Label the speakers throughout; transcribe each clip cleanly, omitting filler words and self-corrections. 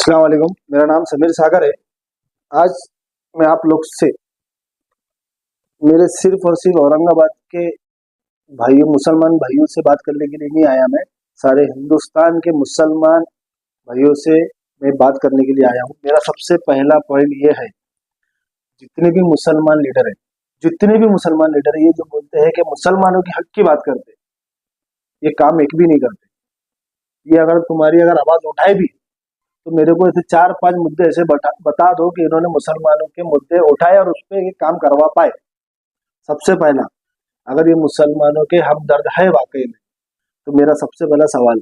Speaker 1: अस्सलाम वालेकुम। मेरा नाम समीर सागर है। आज मैं आप लोग से मेरे सिर्फ और सिर्फ औरंगाबाद के भाइयों मुसलमान भाइयों से बात करने के लिए नहीं आया। मैं सारे हिंदुस्तान के मुसलमान भाइयों से मैं बात करने के लिए आया हूँ। मेरा सबसे पहला पॉइंट ये है, जितने भी मुसलमान लीडर हैं, जितने भी मुसलमान लीडर हैं, ये जो बोलते हैं कि मुसलमानों के हक की बात करते हैं, ये काम एक भी नहीं करते। ये अगर तुम्हारी अगर आवाज उठाए भी तो मेरे को ऐसे 4-5 मुद्दे ऐसे बता दो कि इन्होंने मुसलमानों के मुद्दे उठाए और उस पर ये काम करवा पाए। सबसे पहला, अगर ये मुसलमानों के हमदर्द है वाकई में, तो मेरा सबसे पहला सवाल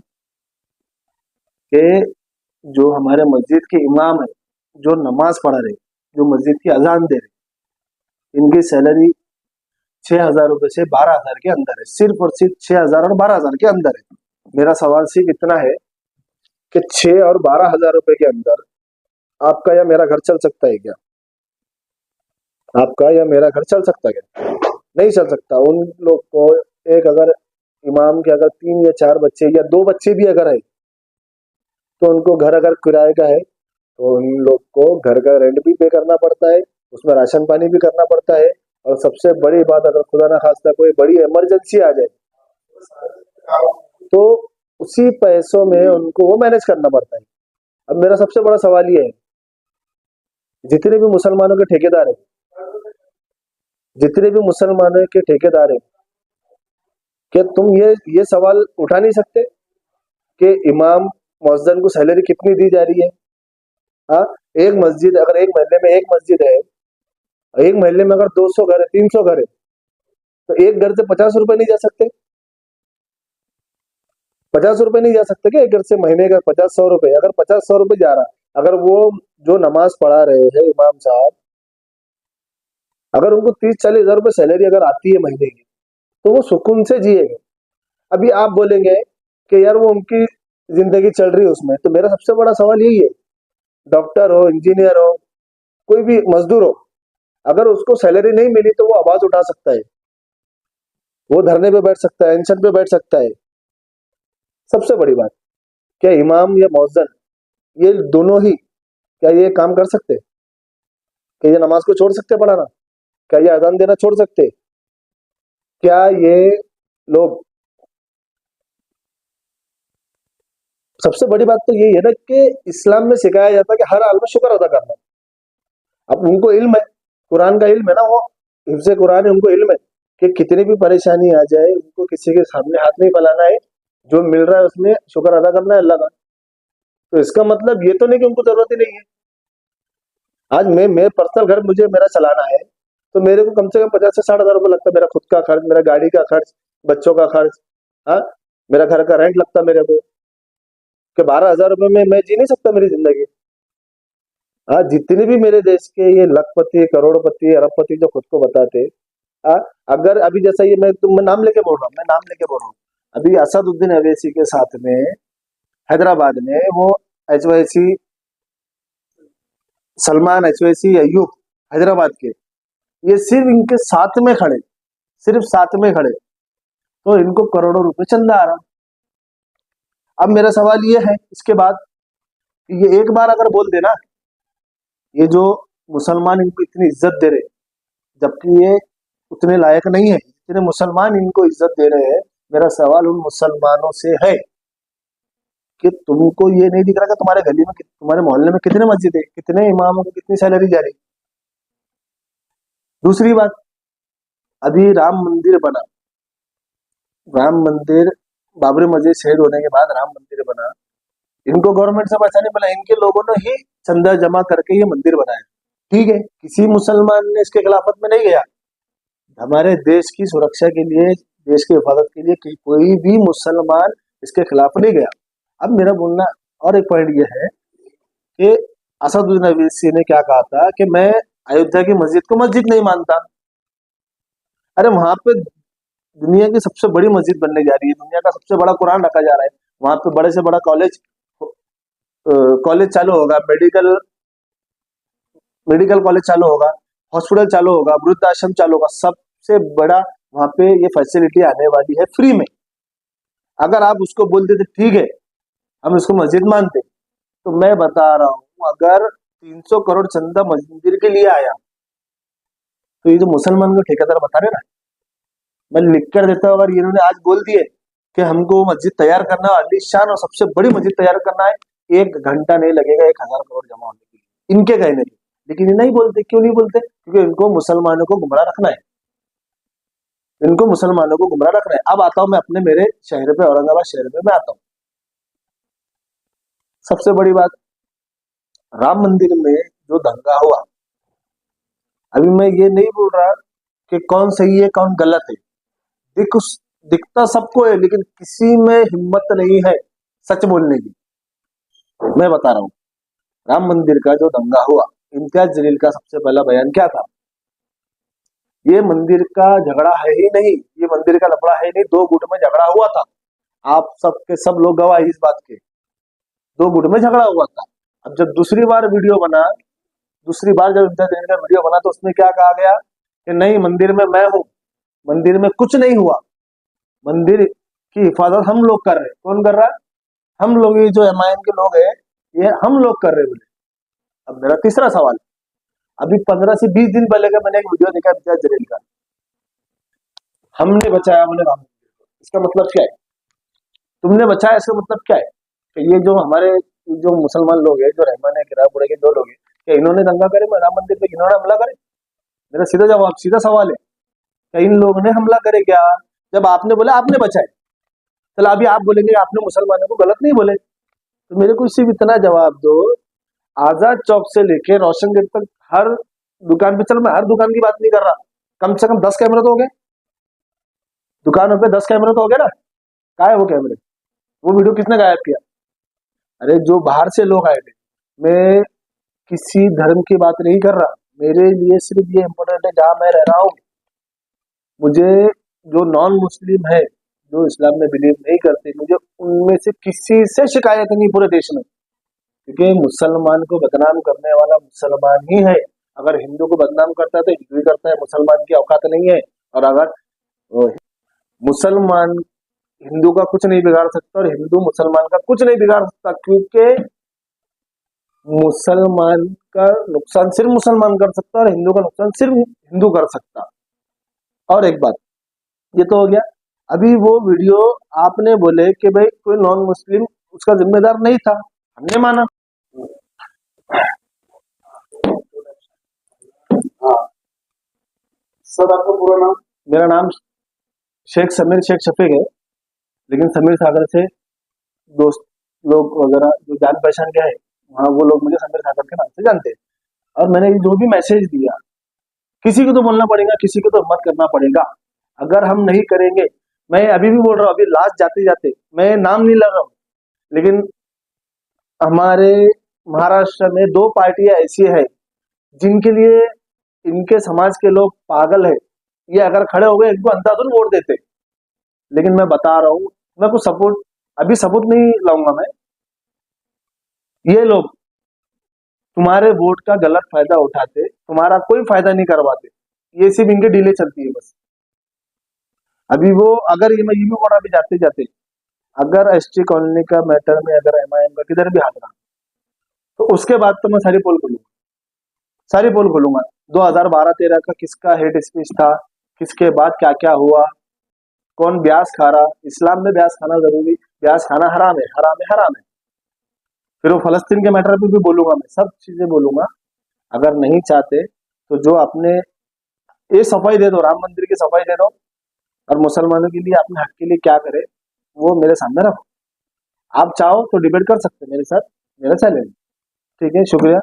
Speaker 1: कि जो हमारे मस्जिद के इमाम है, जो नमाज पढ़ा रहे, जो मस्जिद की अजान दे रहे, इनकी सैलरी 6,000 रुपए से 12,000 के अंदर है। सिर्फ और सिर्फ 6,000 और 12,000 के अंदर है। मेरा सवाल सिर्फ इतना है कि 6 और 12,000 रुपए के अंदर आपका या मेरा घर चल सकता है क्या? आपका या मेरा घर चल सकता है क्या? नहीं चल सकता। उन लोग को एक अगर इमाम के अगर 3 या 4 बच्चे या 2 बच्चे भी अगर है, तो उनको घर अगर किराए का है तो उन लोग को घर का रेंट भी पे करना पड़ता है, उसमें राशन पानी भी करना पड़ता है। और सबसे बड़ी बात, अगर खुदा ना खास्ता कोई बड़ी इमरजेंसी आ जाए तो उसी पैसों में उनको वो मैनेज करना पड़ता है। अब मेरा सबसे बड़ा सवाल ये है, जितने भी मुसलमानों के ठेकेदार है, जितने भी मुसलमानों के ठेकेदार है, क्या तुम ये सवाल उठा नहीं सकते कि इमाम मुअज्जिन को सैलरी कितनी दी जा रही है? हाँ, एक मस्जिद अगर एक महल्ले में एक मस्जिद है, एक महल्ले में अगर 200 घर है, 300 घर है, तो एक घर से 50 रुपए नहीं जा सकते? 50 रुपए नहीं जा सकते कि एक घर से महीने का 50-100 रुपए? अगर 50-100 रुपए जा रहा, अगर वो जो नमाज पढ़ा रहे हैं इमाम साहब, अगर उनको 30-40 हजार रुपए सैलरी अगर आती है महीने की, तो वो सुकून से जिएंगे। अभी आप बोलेंगे कि यार वो उनकी जिंदगी चल रही है उसमें, तो मेरा सबसे बड़ा सवाल यही है, डॉक्टर हो, इंजीनियर हो, कोई भी मजदूर हो, अगर उसको सैलरी नहीं मिली तो वो आवाज उठा सकता है, वो धरने पे बैठ सकता है, अनशन पे बैठ सकता है। सबसे बड़ी बात, क्या इमाम या मौजन ये दोनों ही क्या ये काम कर सकते? क्या ये नमाज को छोड़ सकते पढ़ाना? क्या ये अजान देना छोड़ सकते? क्या ये लोग, सबसे बड़ी बात तो यही है ना कि इस्लाम में सिखाया जाता है कि हर हाल में शुक्र अदा करना। अब उनको इल्म है, कुरान का इल्म है ना, वो हिफ्ज़ कुरान है, उनको इल्म है कि कितनी भी परेशानी आ जाए उनको किसी के सामने हाथ नहीं फैलाना है, जो मिल रहा है उसमें शुक्र अदा करना है अल्लाह का। तो इसका मतलब ये तो नहीं कि उनको जरूरत ही नहीं है। आज मैं पर्सनल घर मुझे मेरा चलाना है, तो मेरे को कम से कम 50 से 60 हजार रुपये लगता है, मेरा खुद का खर्च, मेरा गाड़ी का खर्च, बच्चों का खर्च, हाँ, मेरा घर का रेंट लगता है मेरे को, कि 12,000 रुपये में मैं जी नहीं सकता मेरी जिंदगी। हाँ, जितने भी मेरे देश के ये लखपति, करोड़पति, अरबपति जो खुद को बताते, हाँ, अगर अभी जैसा ये मैं नाम लेके बोल रहा हूँ, मैं नाम लेके बोल रहा हूँ, अभी असदुद्दीन अवैसी के साथ में हैदराबाद में वो एचवाईसी सलमान, एचवाईसी अयूब, हैदराबाद के, ये सिर्फ इनके साथ में खड़े, सिर्फ साथ में खड़े, तो इनको करोड़ों रुपए चंदा आ रहा। अब मेरा सवाल ये है इसके बाद, ये एक बार अगर बोल देना, ये जो मुसलमान इनको इतनी इज्जत दे रहे, जबकि ये उतने लायक नहीं है जितने मुसलमान इनको इज्जत दे रहे हैं, मेरा सवाल उन मुसलमानों से है कि तुमको ये नहीं दिख रहा कि तुम्हारे गली में, तुम्हारे मोहल्ले में कितने मस्जिद है, कितने इमामों को कितनी सैलरी जा रही? दूसरी बात, अभी राम मंदिर बना, राम मंदिर, बाबरी मस्जिद शहीद होने के बाद राम मंदिर बना, इनको गवर्नमेंट से पैसा नहीं मिला, इनके लोगों ने ही चंदा जमा करके ये मंदिर बनाया। ठीक है, किसी मुसलमान ने इसके खिलाफत में नहीं गया। हमारे देश की सुरक्षा के लिए, देश की हिफाजत के लिए कोई भी मुसलमान इसके खिलाफ नहीं गया। अब मेरा बोलना और एक पॉइंट ये है कि असदुद्दीन अवैसी ने क्या कहा था कि मैं अयोध्या की मस्जिद को मस्जिद नहीं मानता। अरे वहां पे दुनिया की सबसे बड़ी मस्जिद बनने जा रही है, दुनिया का सबसे बड़ा कुरान रखा जा रहा है, वहां पे बड़े से बड़ा कॉलेज चालू होगा, मेडिकल मेडिकल कॉलेज चालू होगा, हॉस्पिटल चालू होगा, वृद्धाश्रम चालू होगा, सबसे बड़ा वहां पे ये फैसिलिटी आने वाली है फ्री में। अगर आप उसको बोल देते ठीक है हम इसको मस्जिद मानते, तो मैं बता रहा हूँ, अगर 300 करोड़ चंदा मंदिर के लिए आया, तो ये जो मुसलमान को ठेकेदार बता रहे ना, मैं लिख कर देता हूँ। अगर इन्होंने आज बोल दिए कि हमको मस्जिद तैयार करना है, आलीशान और सबसे बड़ी मस्जिद तैयार करना है, 1 घंटा नहीं लगेगा 1000 करोड़ जमा होने के लिए, इनके कहने के। लेकिन ये नहीं बोलते, क्यों नहीं बोलते? क्योंकि इनको मुसलमानों को गुमराह रखना है, इनको मुसलमानों को गुमराह रखना है। अब आता हूं मैं अपने मेरे शहर पे, औरंगाबाद शहर पे मैं आता हूँ। सबसे बड़ी बात, राम मंदिर में जो दंगा हुआ, अभी मैं ये नहीं बोल रहा कि कौन सही है कौन गलत है, दिखता सबको है, लेकिन किसी में हिम्मत नहीं है सच बोलने की। मैं बता रहा हूँ, राम मंदिर का जो दंगा हुआ, इम्तियाज जलील का सबसे पहला बयान क्या था? ये मंदिर का झगड़ा है ही नहीं, ये मंदिर का लफड़ा है ही नहीं, 2 गुट में झगड़ा हुआ था। आप सबके सब लोग गवाह इस बात के, 2 गुट में झगड़ा हुआ था। अब जब दूसरी बार जब इम्तियाज जलील का वीडियो बना, तो उसमें क्या कहा गया कि नहीं, मंदिर में मैं हूं, मंदिर में कुछ नहीं हुआ, मंदिर की हिफाजत हम लोग कर रहे हैं। कौन कर रहा है? हम लोग, ये जो एमआईएम के लोग हैं, ये हम लोग कर रहे बोले। अब मेरा तीसरा सवाल, अभी 15 से 20 दिन पहले का मैंने एक वीडियो देखा इम्तियाज जलील का, हमने बचाया बोले राम मंदिर को। इसका मतलब क्या है? तुमने बचाया, इसका मतलब क्या है? कि ये जो हमारे जो मुसलमान लोग हैं, जो रहमान है, किरापुरे के 2 लोग हैं, क्या इन्होंने दंगा करे राम मंदिर पे, इन्होंने हमला करे? मेरा सीधा सवाल है, क्या इन लोगों ने हमला करे क्या? जब आपने बोला आपने बचाए, चलो अभी आप बोलेंगे आपने मुसलमानों को गलत नहीं बोले, तो मेरे को सिर्फ इतना जवाब दो, आजाद चौक से लेके रोशन गेट तक हर दुकान पे, चलो मैं हर दुकान की बात नहीं कर रहा, कम से कम 10 कैमरे तो हो गए, दुकानों पे 10 कैमरे तो हो गए ना? कहा है वो कैमरे? वो वीडियो किसने गायब किया? अरे जो बाहर से लोग आए थे। मैं किसी धर्म की बात नहीं कर रहा, मेरे लिए सिर्फ ये इम्पोर्टेंट है, जहां मैं रह रहा हूँ, मुझे जो नॉन मुस्लिम है, जो इस्लाम में बिलीव नहीं करते, मुझे उनमें से किसी से शिकायत नहीं पूरे देश में, क्योंकि मुसलमान को बदनाम करने वाला मुसलमान ही है। अगर हिंदू को बदनाम करता है तो हिंदू ही करता है, मुसलमान की औकात नहीं है। और अगर मुसलमान हिंदू का कुछ नहीं बिगाड़ सकता और हिंदू मुसलमान का कुछ नहीं बिगाड़ सकता, क्योंकि मुसलमान का नुकसान सिर्फ मुसलमान कर सकता है और हिंदू का नुकसान सिर्फ हिंदू कर सकता। और एक बात, ये तो हो गया। अभी वो वीडियो आपने बोले कि भाई कोई नॉन मुस्लिम उसका जिम्मेदार नहीं था, हमने माना। हाँ सर, आपका पूरा नाम? मेरा नाम शेख समीर शेख शफीक है, लेकिन समीर सागर से दोस्त लोग वगैरह जो जान पहचान के है वहाँ, वो लोग मुझे समीर सागर के नाम से जानते हैं। और मैंने जो भी मैसेज दिया, किसी को तो बोलना पड़ेगा, किसी को तो हिम्मत करना पड़ेगा। अगर हम नहीं करेंगे, मैं अभी भी बोल रहा हूँ, अभी लास्ट जाते जाते मैं नाम नहीं लग रहा हूँ, लेकिन हमारे महाराष्ट्र में 2 पार्टियां ऐसी है जिनके लिए इनके समाज के लोग पागल है। ये अगर खड़े हो गए, इनको अंधाधुन वोट देते। लेकिन मैं बता रहा हूँ, मैं कुछ सपोर्ट, अभी सबूत नहीं लाऊंगा मैं, ये लोग तुम्हारे वोट का गलत फायदा उठाते, तुम्हारा कोई फायदा नहीं करवाते, ये सिर्फ इनके डीले चलती है बस। अभी वो, अगर ये, मैं ये भी बोल रहा अभी जाते जाते, अगर एसटी कॉलोनी का मैटर में अगर एमआईएम का किधर भी हाथ रहा, तो उसके बाद तो मैं सारी पोल खोलूंगा। 2012-13 का किसका हेट स्पीच था, किसके बाद क्या क्या हुआ, कौन ब्यास खा रहा, इस्लाम में ब्यास खाना जरूरी, ब्यास खाना हराम है, हराम है, हराम है। फिर वो फलस्तीन के मैटर पे भी बोलूंगा, मैं सब चीजें बोलूंगा। अगर नहीं चाहते तो जो अपने, ये सफाई दे दो, राम मंदिर की सफाई दे दो, और मुसलमानों के लिए अपने हक के लिए क्या करे वो मेरे सामने रखो। आप चाहो तो डिबेट कर सकते हैं मेरे साथ, मेरा चैलेंज। ठीक है, शुक्रिया।